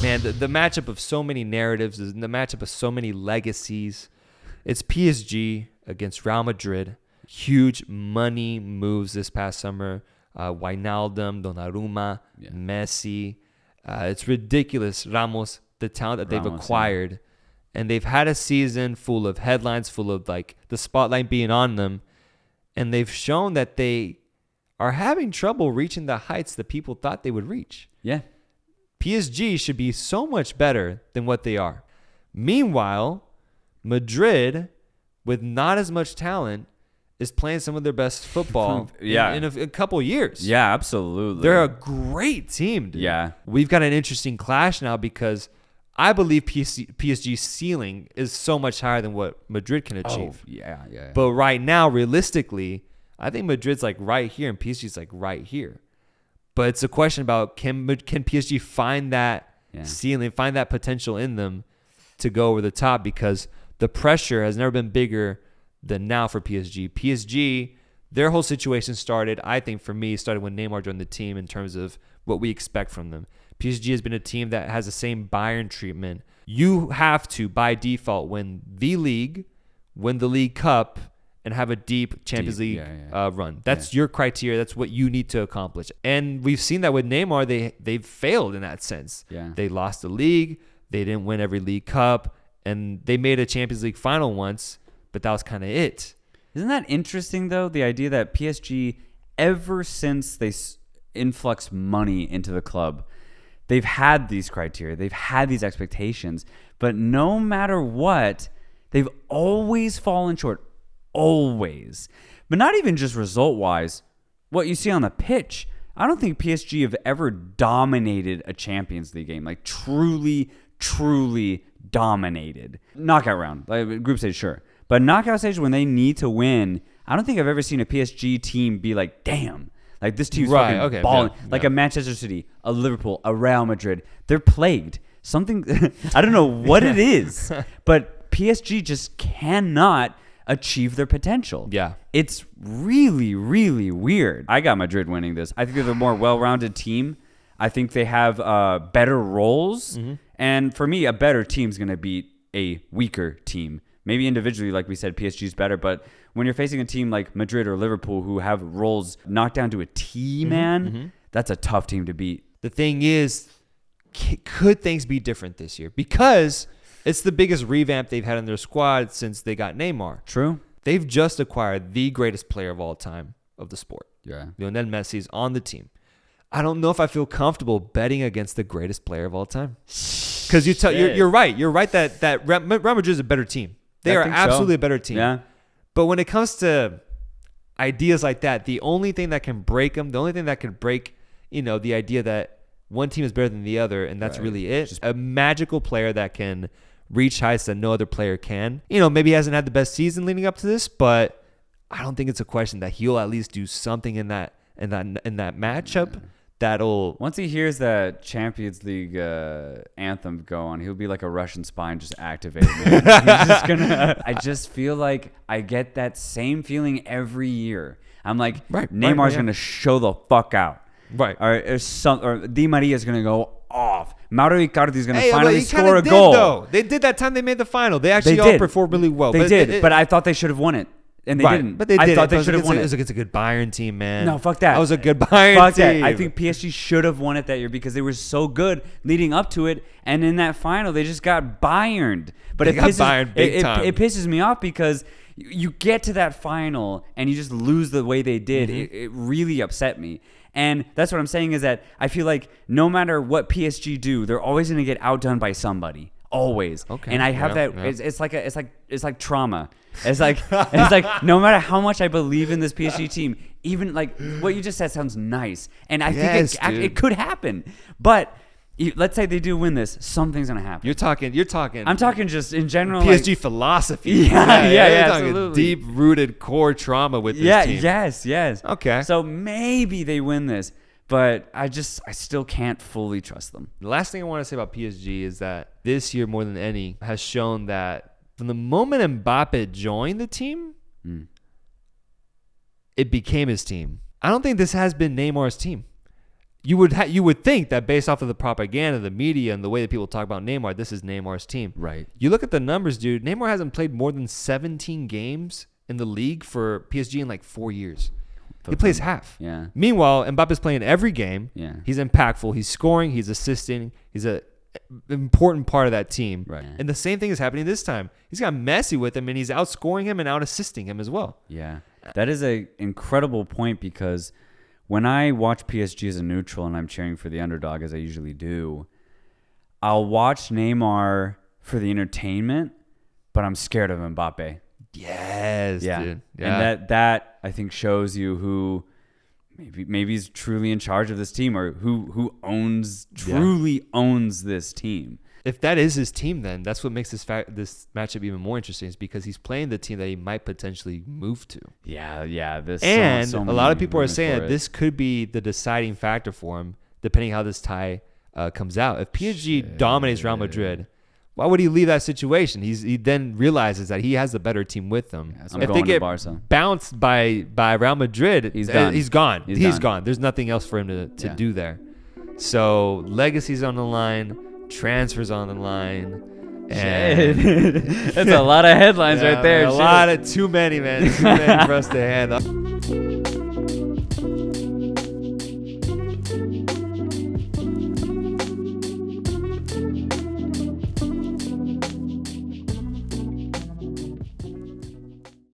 Man, the matchup of so many narratives, is the matchup of so many legacies. It's PSG against Real Madrid. Huge money moves this past summer. Wijnaldum, Donnarumma, Messi. It's ridiculous. Ramos, the talent that they've acquired. Yeah. And they've had a season full of headlines, full of like the spotlight being on them. And they've shown that they are having trouble reaching the heights that people thought they would reach. Yeah. PSG should be so much better than what they are. Meanwhile, Madrid, with not as much talent, is playing some of their best football in a couple years. Yeah, absolutely. They're a great team, dude. Yeah. We've got an interesting clash now because I believe PSG's ceiling is so much higher than what Madrid can achieve. Oh, yeah. But right now, realistically, I think Madrid's like right here and PSG's like right here. But it's a question about can PSG find that ceiling, find that potential in them to go over the top, because the pressure has never been bigger than now for PSG. PSG, their whole situation started when Neymar joined the team in terms of what we expect from them. PSG has been a team that has the same Bayern treatment. You have to, by default, win the league, win the League Cup, and have a deep Champions League run. That's your criteria. That's what you need to accomplish. And we've seen that with Neymar. They've failed in that sense. Yeah. They lost the league. They didn't win every League Cup. And they made a Champions League final once, but that was kind of it. Isn't that interesting, though? The idea that PSG, ever since they influx money into the club, they've had these criteria. They've had these expectations. But no matter what, they've always fallen short. Always. But not even just result-wise. What you see on the pitch, I don't think PSG have ever dominated a Champions League game. Like truly dominated. Knockout round. Like group stage, sure. But knockout stage, when they need to win, I don't think I've ever seen a PSG team be like, damn. Like this team's fucking balling. Like a Manchester City, a Liverpool, a Real Madrid. They're plagued. Something, I don't know what it is. But PSG just cannot achieve their potential. Yeah. It's really weird. I got Madrid winning this. I think they're the more well-rounded team. I think they have better roles. Mm-hmm. And for me, a better team's going to beat a weaker team. Maybe individually, like we said, PSG's better. But when you're facing a team like Madrid or Liverpool who have roles knocked down to a T, man, that's a tough team to beat. The thing is, could things be different this year? Because it's the biggest revamp they've had in their squad since they got Neymar. True. They've just acquired the greatest player of all time of the sport. Yeah. Lionel Messi is on the team. I don't know if I feel comfortable betting against the greatest player of all time. Because you're right. You're right that Real Madrid is a better team. They are absolutely a better team. Yeah. But when it comes to ideas like that, the only thing that can break them, the only thing that can break, the idea that one team is better than the other, and that's really it. Just a magical player that can reach heights that no other player can. Maybe he hasn't had the best season leading up to this, but I don't think it's a question that he'll at least do something in that matchup that'll. Once he hears that Champions League anthem go on, he'll be like a Russian spy and just activated. He's just gonna. I just feel like I get that same feeling every year. I'm like, Neymar's gonna show the fuck out. Right. Or Di Maria's gonna go off. Mauro Icardi's going to finally score a goal. Though. They did that time they made the final. They actually all performed really well. They did, but I thought they should have won it. And they didn't. But they did. I thought they should have won it. It's a good Bayern team, man. No, fuck that. That was a good Bayern team. That. I think PSG should have won it that year because they were so good leading up to it. And in that final, they just got Bayerned. But it pisses me off because you get to that final and you just lose the way they did. Mm-hmm. It really upset me. And that's what I'm saying is that I feel like no matter what PSG do, they're always going to get outdone by somebody. Always. Okay. And I have that. Yeah. It's like trauma. It's like no matter how much I believe in this PSG team, even like what you just said sounds nice, and I think it could happen. But let's say they do win this, something's gonna happen. You're talking. I'm talking just in general. PSG philosophy. Yeah, absolutely. Deep-rooted core trauma with this team. Yes. Okay. So maybe they win this, but I still can't fully trust them. The last thing I want to say about PSG is that this year, more than any, has shown that from the moment Mbappe joined the team, it became his team. I don't think this has been Neymar's team. you would think that based off of the propaganda, the media, and the way that people talk about Neymar, this is Neymar's team. Right. You look at the numbers, dude. Neymar hasn't played more than 17 games in the league for PSG in like 4 years. He plays half. Yeah. Meanwhile, Mbappe's playing every game. Yeah. He's impactful. He's scoring. He's assisting. He's an important part of that team. Right. And the same thing is happening this time. He's got Messi with him, and he's outscoring him and out assisting him as well. Yeah. That is an incredible point, because when I watch PSG as a neutral and I'm cheering for the underdog, as I usually do, I'll watch Neymar for the entertainment, but I'm scared of Mbappe. Yes, dude. Yeah. And that I think shows you who maybe is truly in charge of this team, or who truly owns this team. If that is his team, then that's what makes this matchup even more interesting, is because he's playing the team that he might potentially move to. Yeah. And a lot of people are saying that this could be the deciding factor for him, depending how this tie comes out. If PSG dominates Real Madrid, why would he leave that situation? He then realizes that he has the better team with him. Yeah, if they get bounced by Real Madrid, he's done. He's gone. There's nothing else for him to do there. So legacy's on the line, transfers on the line. That's a lot of headlines right there. Too many, man. Too many for us to handle.